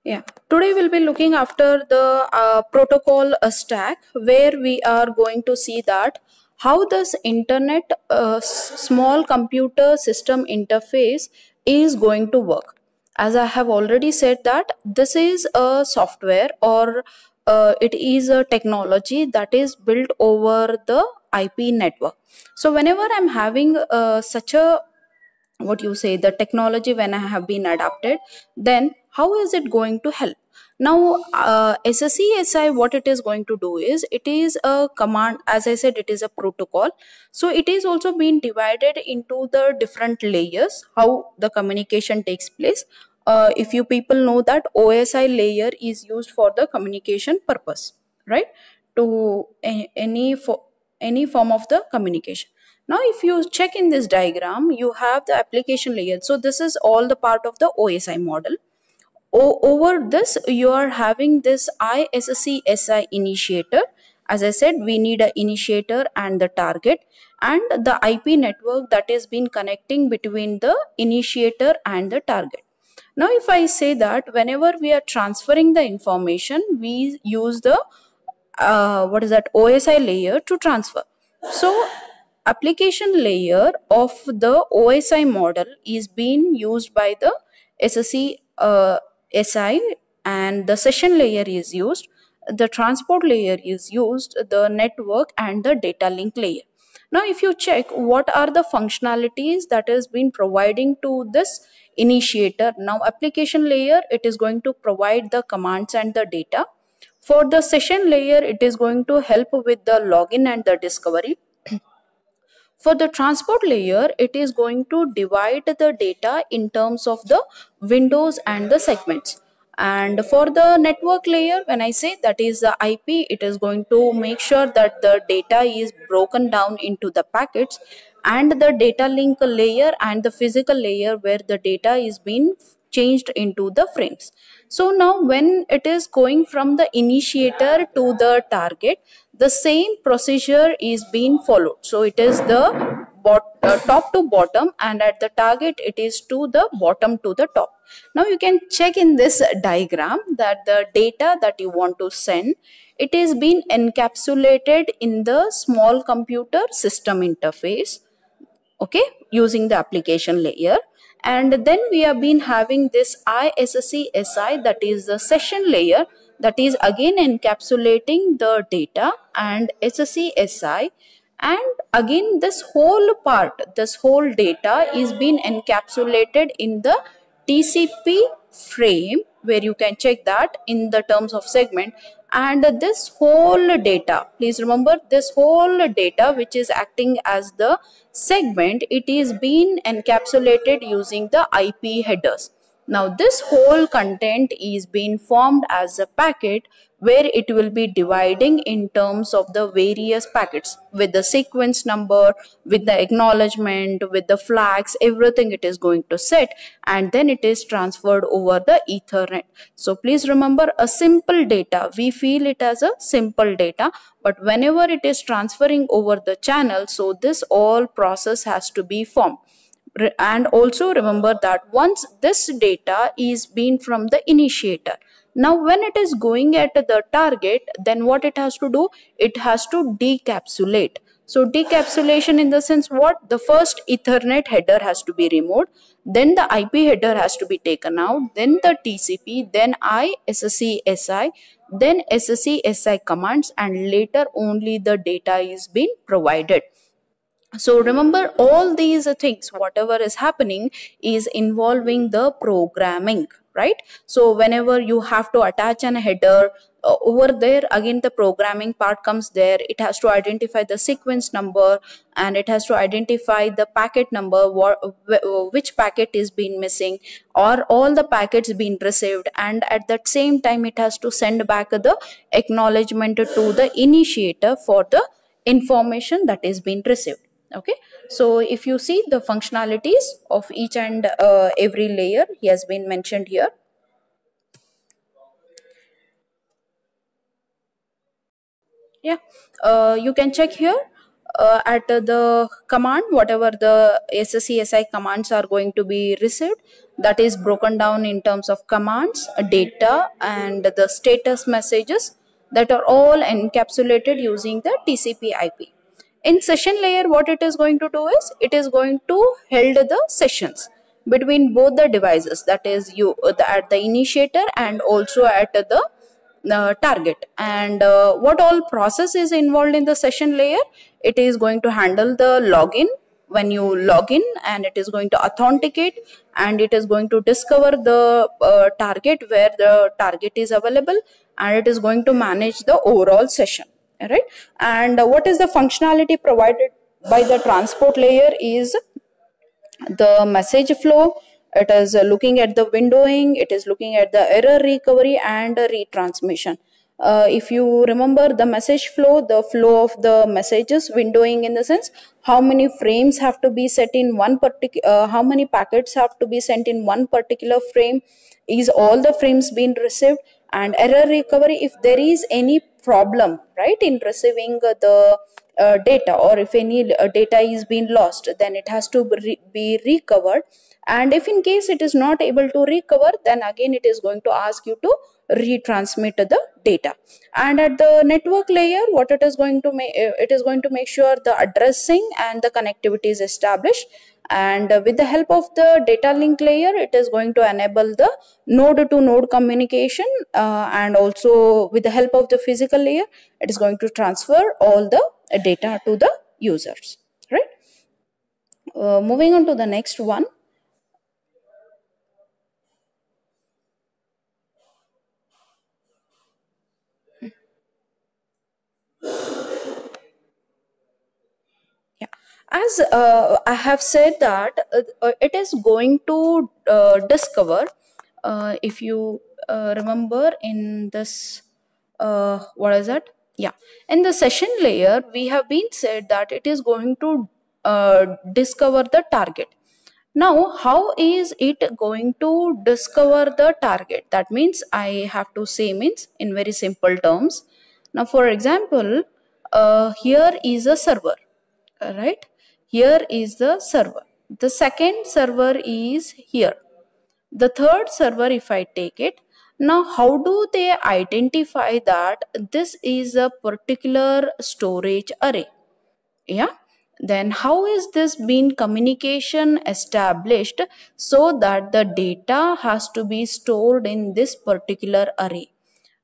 Yeah, today we'll be looking after the protocol stack, where we are going to see that how this internet small computer system interface is going to work. As I have already said that this is a software, or it is a technology that is built over the IP network. So whenever I'm having such a, what you say, the technology when I have been adapted, then how is it going to help? Now SSCSI, what it is going to do is, it is a command. As I said, it is a protocol. So it is also being divided into the different layers, how the communication takes place. If you people know that OSI layer is used for the communication purpose, right? To any form of the communication. Now, if you check in this diagram, you have the application layer. So this is all the part of the OSI model. Over this, you are having this ISCSI initiator. As I said, we need an initiator and the target, and the IP network that is been connecting between the initiator and the target. Now, if I say that whenever we are transferring the information, we use the what is that, OSI layer to transfer. So application layer of the OSI model is being used by the SSC SI, and the session layer is used, the transport layer is used, the network and the data link layer. Now if you check what are the functionalities that is been providing to this initiator, now application layer, it is going to provide the commands and the data. For the session layer, it is going to help with the login and the discovery. For the transport layer, it is going to divide the data in terms of the windows and the segments. And for the network layer, when I say that is the IP, it is going to make sure that the data is broken down into the packets, and the data link layer and the physical layer where the data is being changed into the frames. So now when it is going from the initiator to the target, the same procedure is being followed. So it is the top to bottom, and at the target it is to the bottom to the top. Now you can check in this diagram that the data that you want to send, it is being encapsulated in the small computer system interface, okay, using the application layer. And then we have been having this ISCSI, that is the session layer, that is again encapsulating the data, and SSCSI, and again this whole part, this whole data is being encapsulated in the TCP frame, where you can check that in the terms of segment. And this whole data, please remember, this whole data which is acting as the segment, it is being encapsulated using the IP headers. Now this whole content is being formed as a packet, where it will be dividing in terms of the various packets with the sequence number, with the acknowledgement, with the flags, everything it is going to set, and then it is transferred over the Ethernet. So please remember, a simple data, we feel it as a simple data, but whenever it is transferring over the channel, so this all process has to be formed. And also remember that once this data is being from the initiator, now when it is going at the target, then what it has to do, it has to decapsulate. So decapsulation in the sense, what, the first Ethernet header has to be removed, then the IP header has to be taken out, then the TCP, then ISCSI, then SSCSI commands, and later only the data is being provided. So remember, all these things, whatever is happening is involving the programming, right? So whenever you have to attach an header, over there again the programming part comes there. It has to identify the sequence number, and it has to identify the packet number, which packet is being missing, or all the packets being received, and at that same time it has to send back the acknowledgement to the initiator for the information that is being received. Okay, so if you see the functionalities of each and every layer, he has been mentioned here. Yeah, you can check here at the command, whatever the SSCSI commands are going to be received. that is broken down in terms of commands, data, and the status messages that are all encapsulated using the TCP IP. In session layer, what it is going to do is it is going to hold the sessions between both the devices, that is at the initiator and also at the target. And what all process is involved in the session layer? It is going to handle the login when you log in, and it is going to authenticate, and it is going to discover the target where the target is available, and it is going to manage the overall session, right? And what is the functionality provided by the transport layer is the message flow. It is looking at the windowing, it is looking at the error recovery and retransmission. If you remember the message flow, the flow of the messages, windowing in the sense how many frames have to be set in one particular, how many packets have to be sent in one particular frame, is all the frames being received, and error recovery, if there is any problem, right, in receiving the data, or if any data is being lost, then it has to be recovered. And if in case it is not able to recover, then again it is going to ask you to retransmit the data. And at the network layer, what it is going to make, it is going to make sure the addressing and the connectivity is established. And with the help of the data link layer, it is going to enable the node to node communication, and also with the help of the physical layer, it is going to transfer all the data to the users, right? Moving on to the next one. Yeah, as I have said that it is going to discover, if you remember in this, what is that? Yeah, in the session layer, we have been said that it is going to discover the target. Now, how is it going to discover the target? That means I have to say means in very simple terms. Now, for example, here is a server, right? Here is the server. The second server is here. The third server, if I take it, now how do they identify that this is a particular storage array? Yeah, then how is this been communication established so that the data has to be stored in this particular array?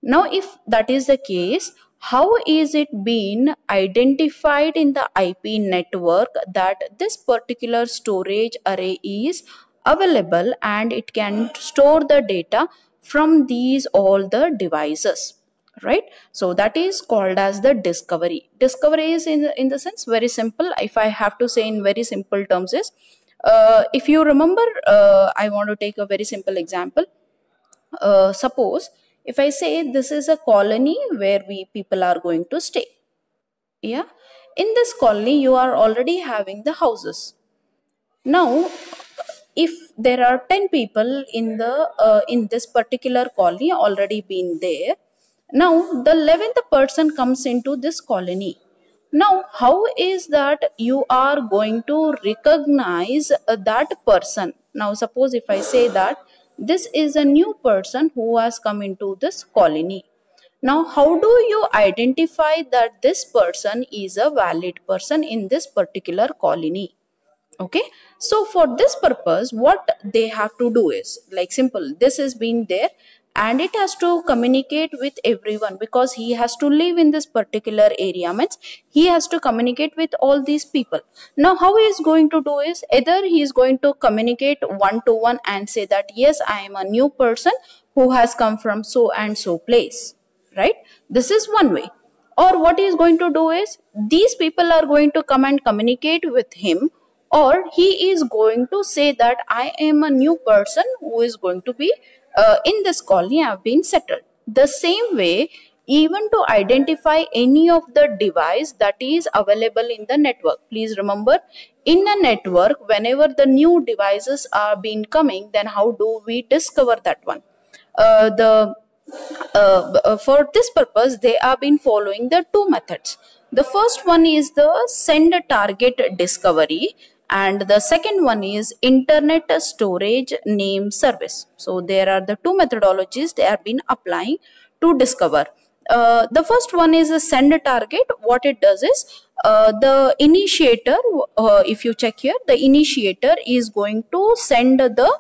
Now, if that is the case, how is it being identified in the IP network that this particular storage array is available and it can store the data from these all the devices, right? So that is called as the discovery is in the sense very simple. If I have to say in very simple terms is, if you remember, I want to take a very simple example. Suppose if I say this is a colony where we people are going to stay. Yeah, in this colony you are already having the houses. Now, if there are 10 people in this particular colony already been there, now the 11th person comes into this colony. Now, how is that you are going to recognize that person? Now, suppose if I say that this is a new person who has come into this colony. Now, how do you identify that this person is a valid person in this particular colony? Okay, so for this purpose, what they have to do is like simple. This is being there, and it has to communicate with everyone because he has to live in this particular area. Means he has to communicate with all these people. Now, how he is going to do is either he is going to communicate one to one and say that yes, I am a new person who has come from so and so place, right? This is one way. Or what he is going to do is these people are going to come and communicate with him, or he is going to say that I am a new person who is going to be in this colony, I have been settled. The same way, even to identify any of the device that is available in the network. Please remember, in a network, whenever the new devices are being coming, then how do we discover that one? For this purpose, they have been following the two methods. The first one is the send target discovery, and the second one is internet storage name service. So there are the two methodologies they have been applying to discover. The first one is a send target. What it does is the initiator, if you check here, the initiator is going to send the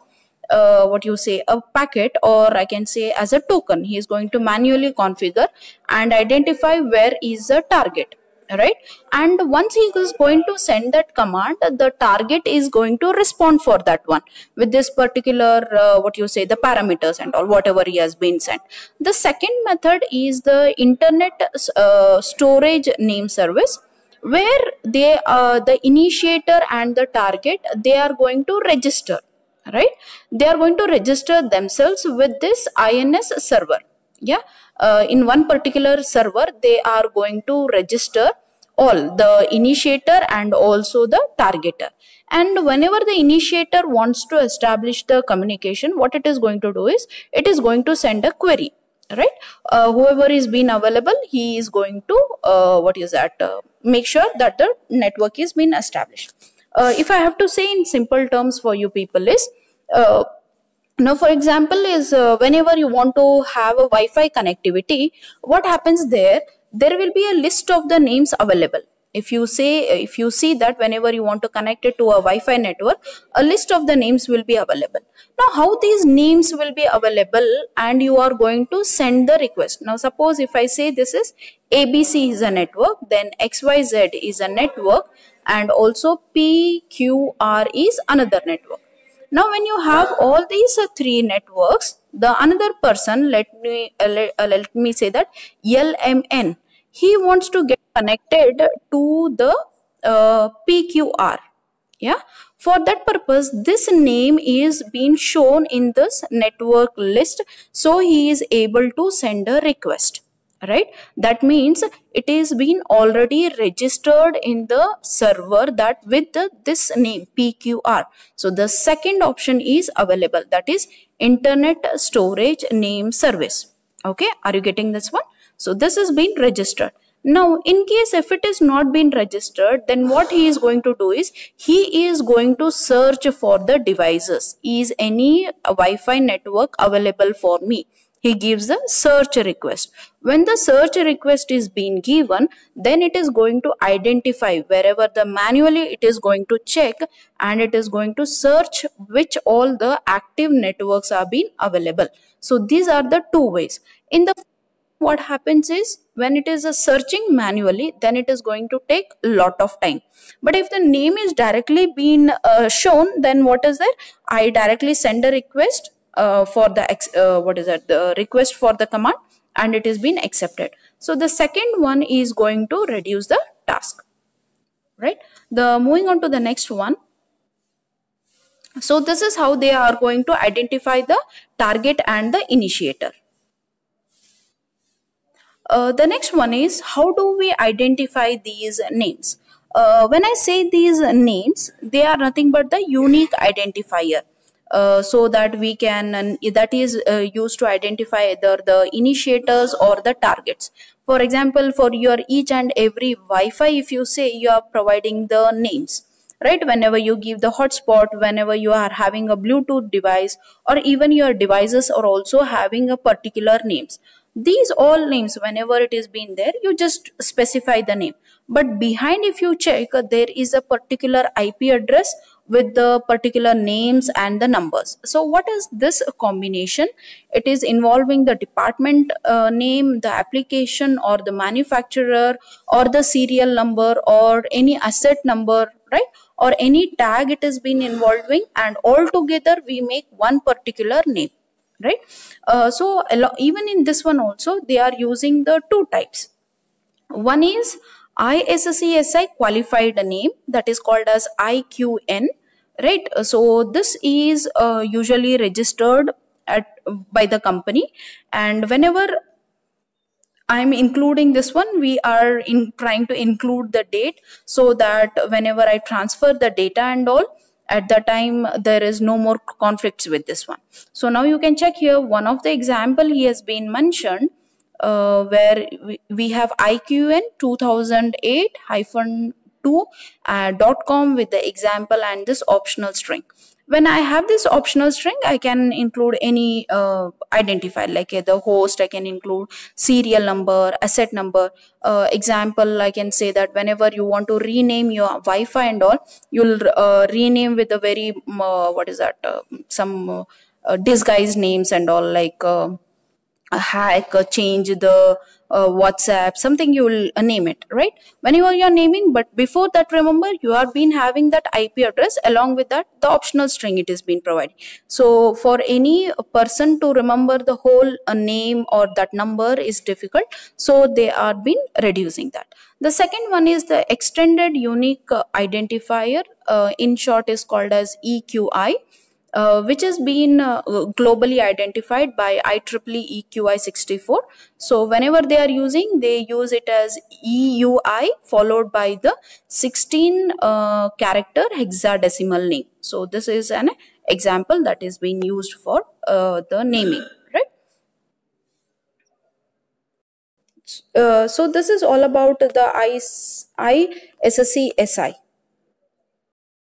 what you say, a packet, or I can say as a token. He is going to manually configure and identify where is the target, right? And once he is going to send that command, the target is going to respond for that one with this particular what you say, the parameters and all, whatever he has been sent. The second method is the internet storage name service, where they the initiator and the target, they are going to register, right? They are going to register themselves with this INS server. Yeah, in one particular server they are going to register all the initiator and also the targeter. And whenever the initiator wants to establish the communication, what it is going to do is it is going to send a query, right? Whoever is been available, he is going to what is that, make sure that the network is been established. If I have to say in simple terms for you people is, now for example is whenever you want to have a Wi-Fi connectivity, what happens there will be a list of the names available. If you see that whenever you want to connect it to a Wi-Fi network, a list of the names will be available. Now how these names will be available, and you are going to send the request. Now suppose if I say this is ABC is a network, then XYZ is a network, and also PQR is another network. Now when you have all these three networks, the another person, let me say that LMN, he wants to get connected to the PQR. Yeah, for that purpose this name is being shown in this network list, so he is able to send a request, right? That means it is been already registered in the server that with this name PQR. So the second option is available, that is internet storage name service. Okay, are you getting this one? So this is being registered. Now in case if it is not been registered, then what he is going to do is he is going to search for the devices. Is any Wi-Fi network available for me? He gives a search request. When the search request is being given, then it is going to identify wherever the manually it is going to check, and it is going to search which all the active networks are being available. So these are the two ways. In the what happens is when it is a searching manually, then it is going to take a lot of time. But if the name is directly being shown, then what is there? I directly send a request for the the request for the command, and it is being accepted. So the second one is going to reduce the task, right? The moving on to the next one. So this is how they are going to identify the target and the initiator. The next one is, how do we identify these names? When I say these names, they are nothing but the unique identifier. So that we can, that is used to identify either the initiators or the targets. For example, for your each and every Wi-Fi, if you say you are providing the names, right? Whenever you give the hotspot, whenever you are having a Bluetooth device, or even your devices are also having a particular names. These all names, whenever it is being there, you just specify the name. But behind, if you check, there is a particular IP address with the particular names and the numbers. So what is this combination? It is involving the department name, the application or the manufacturer, or the serial number, or any asset number, right? Or any tag it has been involving, and all together we make one particular name, right? So even in this one also they are using the two types. One is ISCSI qualified name, that is called as IQN, right? So this is usually registered by the company, and whenever I'm including this one, we are trying to include the date, so that whenever I transfer the data and all, at the time there is no more conflicts with this one. So now you can check here, one of the example he has been mentioned, where we have IQN 2008-2 to .com with the example and this optional string. When I have this optional string, I can include any identifier, like the host. I can include serial number, asset number. Example, I can say that whenever you want to rename your Wi-Fi and all, you'll rename with a very what is that? Some disguised names and all, like a hack, change the WhatsApp, something you will name it, right? Whenever you're naming, but before that, remember you have been having that IP address, along with that the optional string it is being provided. So for any person to remember the whole name or that number is difficult, so they are been reducing that. The second one is the extended unique identifier, in short is called as EQI, which has been globally identified by IEEE EQI 64. So whenever they are using, they use it as EUI followed by the 16 character hexadecimal name. So this is an example that is being used for the naming, right? So this is all about the ISSC SI.